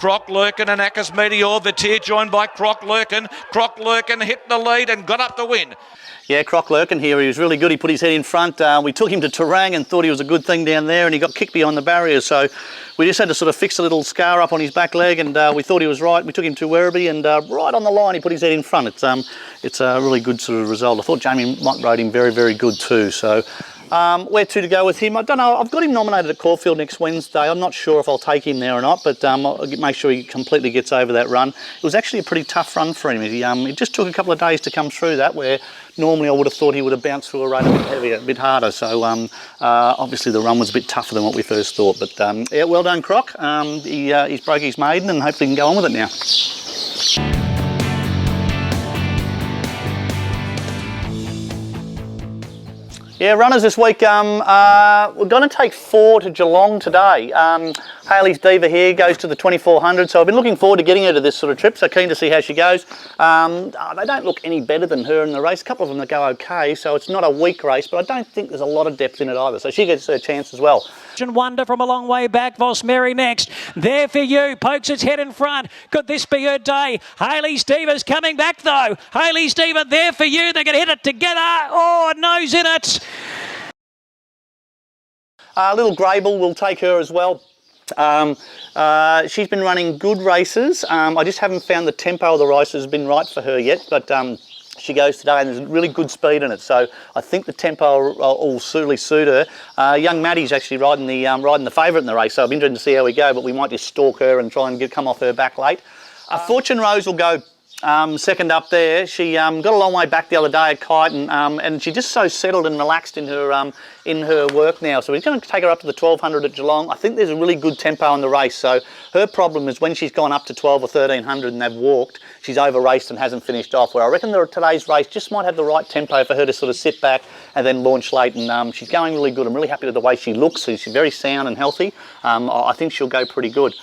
Croc Lurkin and Acus Meteor. The tier joined by Croc Lurkin. Croc Lurkin hit the lead and got up to win. Yeah, Croc Lurkin here, he was really good. He put his head in front. We took him to Terang and thought he was a good thing down there, and he got kicked behind the barrier. So we just had to sort of fix a little scar up on his back leg, and we thought he was right. We took him to Werribee, and right on the line, he put his head in front. It's a really good sort of result. I thought Jamie Mott rode him very, very good too. So where to go with him? I don't know. I've got him nominated at Caulfield next Wednesday. I'm not sure if I'll take him there or not, but I'll make sure he completely gets over that run. It was actually a pretty tough run for him. It just took a couple of days to come through that, where normally I would have thought he would have bounced through a run a bit heavier, a bit harder. So obviously the run was a bit tougher than what we first thought. But yeah, well done, Croc. He's broke his maiden, and hopefully he can go on with it now. Yeah, runners this week, we're going to take 4 to Geelong today. Hayley's Diva here goes to the 2400, so I've been looking forward to getting her to this sort of trip, so keen to see how she goes. They don't look any better than her in the race. A couple of them that go okay, so it's not a weak race, but I don't think there's a lot of depth in it either, so she gets her chance as well. Wonder from a long way back. Voss Mary next. There for you. Pokes its head in front. Could this be her day? Hayley's Diva's coming back though. Hayley's Diva there for you. They can hit it together. Oh, nose in it. Little Grable will take her as well. She's been running good races. I just haven't found the tempo of the race has been right for her yet, but she goes today and there's really good speed in it, so I think the tempo will really suit her. Young Maddi's actually riding the favourite in the race, so I'm interested to see how we go, but we might just stalk her and try and come off her back late. Fortune Rose will go second up there. She got a long way back the other day at Kite, and she's just so settled and relaxed in her work now. So we're going to take her up to the 1200 at Geelong. I think there's a really good tempo in the race. So her problem is when she's gone up to 12 or 1300 and they've walked, she's over raced and hasn't finished off. Where I reckon today's race just might have the right tempo for her to sort of sit back and then launch late. And she's going really good. I'm really happy with the way she looks. She's very sound and healthy. I think she'll go pretty good.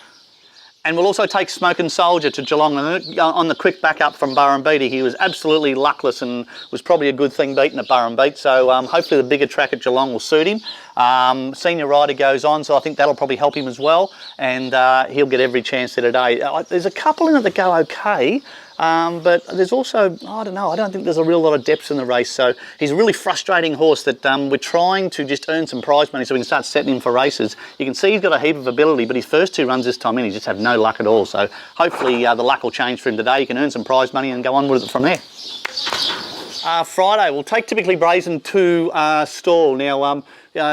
And we'll also take Smokin' Soldier to Geelong on the quick back up from Burrumbeaty. He was absolutely luckless and was probably a good thing beaten at Burrumbeat. So hopefully the bigger track at Geelong will suit him. Senior rider goes on, so I think that'll probably help him as well. And he'll get every chance there today. There's a couple in it that go okay. But there's also, I don't know, I don't think there's a real lot of depth in the race. So he's a really frustrating horse that we're trying to just earn some prize money so we can start setting him for races. You can see he's got a heap of ability, but his first 2 runs this time in, he just had no luck at all. So hopefully the luck will change for him today. He can earn some prize money and go on with it from there. Friday, we'll take Typically Brazen to Stawell. Now,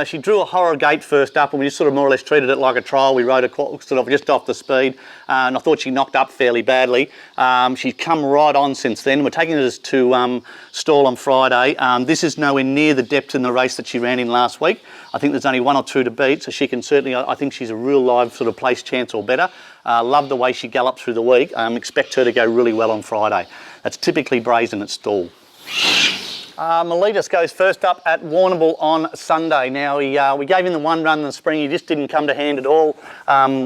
she drew a horror gate first up, and we just sort of more or less treated it like a trial. We rode her sort of just off the speed, and I thought she knocked up fairly badly. She's come right on since then. We're taking her to Stawell on Friday. This is nowhere near the depth in the race that she ran in last week. I think there's only 1 or 2 to beat, so she can certainly, I think she's a real live sort of place chance or better. Love the way she galloped through the week. Expect her to go really well on Friday. That's Typically Brazen at Stawell. Miletus goes first up at Warrnambool on Sunday. Now, we gave him the 1 run in the spring. He just didn't come to hand at all.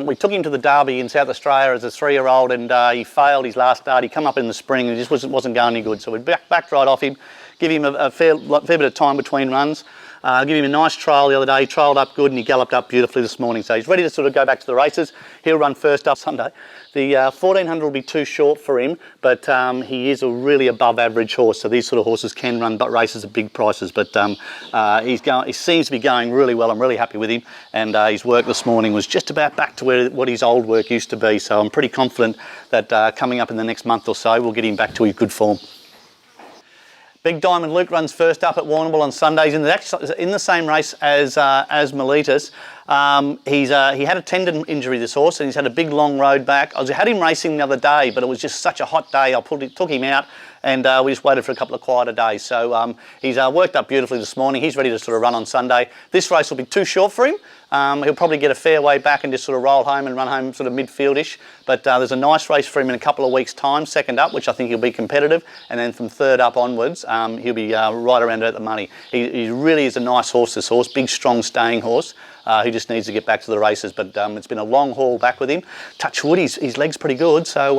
We took him to the Derby in South Australia as a 3-year-old, and he failed his last start. He come up in the spring and it just wasn't going any good. So we backed right off him, give him a fair bit of time between runs. Give him a nice trial the other day. He trialled up good and he galloped up beautifully this morning. So he's ready to sort of go back to the races. He'll run first up Sunday. The 1400 will be too short for him, but he is a really above average horse. So these sort of horses can run races at big prices. But he seems to be going really well. I'm really happy with him. And his work this morning was just about back to what his old work used to be. So I'm pretty confident that coming up in the next month or so, we'll get him back to his good form. Big Diamond Luke runs first up at Warrnambool on Sundays in the same race as Miletus. He had a tendon injury, this horse, and he's had a big long road back. I had him racing the other day, but it was just such a hot day. I took him out, and we just waited for a couple of quieter days. So he's worked up beautifully this morning. He's ready to sort of run on Sunday. This race will be too short for him. He'll probably get a fair way back and just sort of roll home and run home sort of midfieldish. But there's a nice race for him in a couple of weeks' time, second up, which I think he'll be competitive. And then from third up onwards, he'll be right around about the money. He really is a nice horse, this horse, big, strong, staying horse. he just needs to get back to the races. But it's been a long haul back with him. Touch wood, his leg's pretty good, so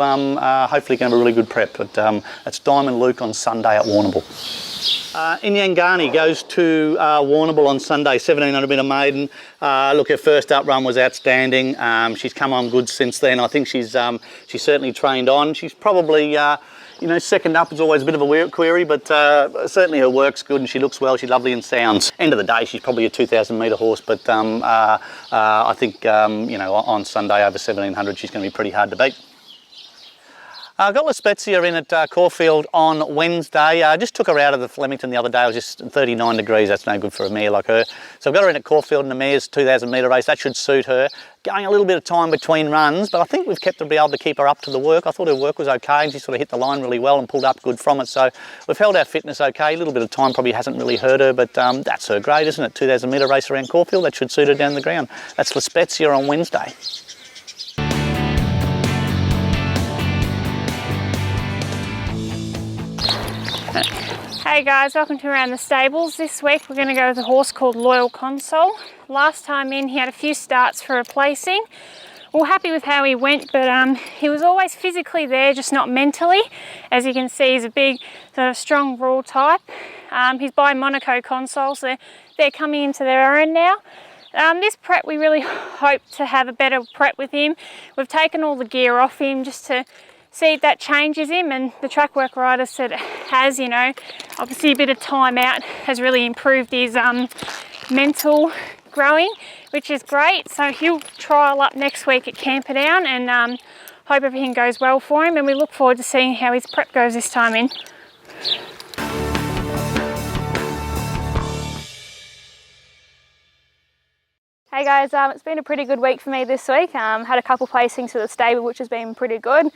hopefully going to be a really good prep. But it's Diamond Luke on Sunday at Warrnambool. Inyangani goes to Warrnambool on Sunday, 1700 metre maiden. Look, her first up run was outstanding. She's come on good since then. I think she's certainly trained on. She's probably, you know, second up is always a bit of a query, but certainly her work's good and she looks well. She's lovely and sounds. End of the day, she's probably a 2,000 metre horse, but I think, you know, on Sunday over 1700, she's going to be pretty hard to beat. I've got Spezia in at Caulfield on Wednesday. Just took her out of the Flemington the other day. It was just 39 degrees. That's no good for a mare like her. So I've got her in at Caulfield in the mare's 2,000 metre race. That should suit her. Going a little bit of time between runs, but I think we've kept her to be able to keep her up to the work. I thought her work was okay and she sort of hit the line really well and pulled up good from it. So we've held our fitness okay. A little bit of time probably hasn't really hurt her, but that's her grade, isn't it? 2,000 metre race around Caulfield. That should suit her down the ground. That's Spezia on Wednesday. Hey guys, welcome to Around the Stables. This week we're going to go with a horse called Loyal Consul. Last time in he had a few starts for replacing. We're happy with how he went, but he was always physically there, just not mentally. As you can see, he's a big, sort of strong raw type. He's by Monaco Consul, so they're coming into their own now. This prep, we really hope to have a better prep with him. We've taken all the gear off him just to see if that changes him, and the track work rider said it has, you know. Obviously a bit of time out has really improved his mental growing, which is great. So he'll trial up next week at Camperdown and hope everything goes well for him, and we look forward to seeing how his prep goes this time in. Hey guys, it's been a pretty good week for me this week. Had a couple placings for the stable, which has been pretty good.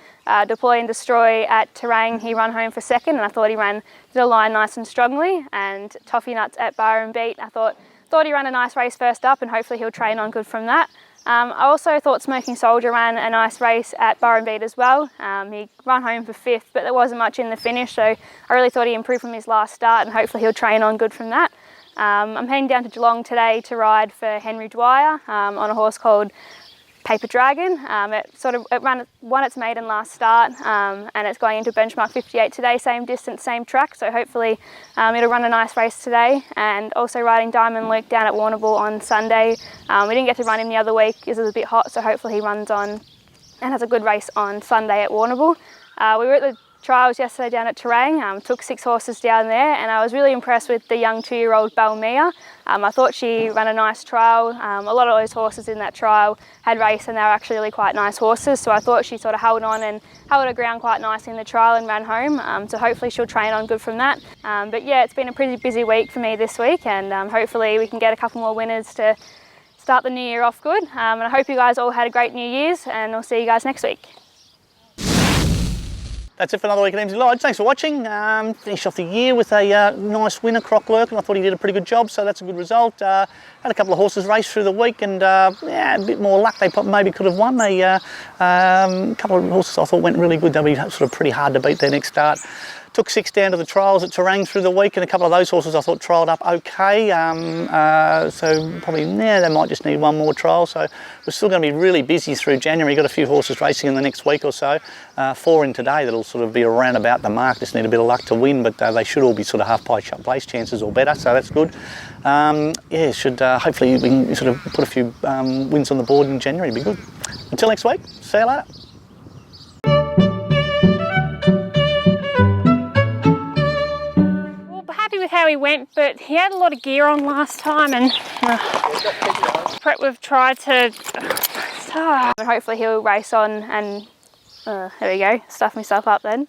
Deploy and Destroy at Terang, he ran home for second, and I thought he ran the line nice and strongly. And Toffee Nuts at Bar and Beat, I thought he ran a nice race first up, and hopefully he'll train on good from that. I also thought Smoking Soldier ran a nice race at Bar and Beat as well. He ran home for fifth, but there wasn't much in the finish, so I really thought he improved from his last start, and hopefully he'll train on good from that. I'm heading down to Geelong today to ride for Henry Dwyer on a horse called Paper Dragon. It won its maiden last start, and it's going into benchmark 58 today, same distance, same track, so hopefully it'll run a nice race today. And also riding Diamond Luke down at Warrnambool on Sunday. We didn't get to run him the other week because it was a bit hot, so hopefully he runs on and has a good race on Sunday at Warrnambool. We were at the trials yesterday down at Terang, took 6 horses down there, and I was really impressed with the young 2-year-old Balmia. I thought she ran a nice trial. A lot of those horses in that trial had raced, and they were actually really quite nice horses, so I thought she sort of held on and held her ground quite nicely in the trial and ran home, so hopefully she'll train on good from that. But yeah, it's been a pretty busy week for me this week, and hopefully we can get a couple more winners to start the new year off good. And I hope you guys all had a great New Year's, and I'll see you guys next week. That's it for another week at Emsley Lodge. Thanks for watching. Finished off the year with a nice winner, Croc Lurkin. I thought he did a pretty good job, so that's a good result. Had a couple of horses race through the week, and yeah, a bit more luck. They maybe could have won. A couple of horses I thought went really good. They'll be sort of pretty hard to beat their next start. Took 6 down to the trials at Terang through the week, and a couple of those horses I thought trialled up okay. So probably they might just need one more trial. So we're still going to be really busy through January. Got a few horses racing in the next week or so. 4 in today that'll sort of be around about the mark. Just need a bit of luck to win, but they should all be sort of half place chances or better. So that's good. Yeah, should hopefully we can sort of put a few wins on the board in January. Be good. Until next week. See you later. With how he went, but he had a lot of gear on last time, and prep we've tried to hopefully he'll race on, and there we go, stuff myself up then.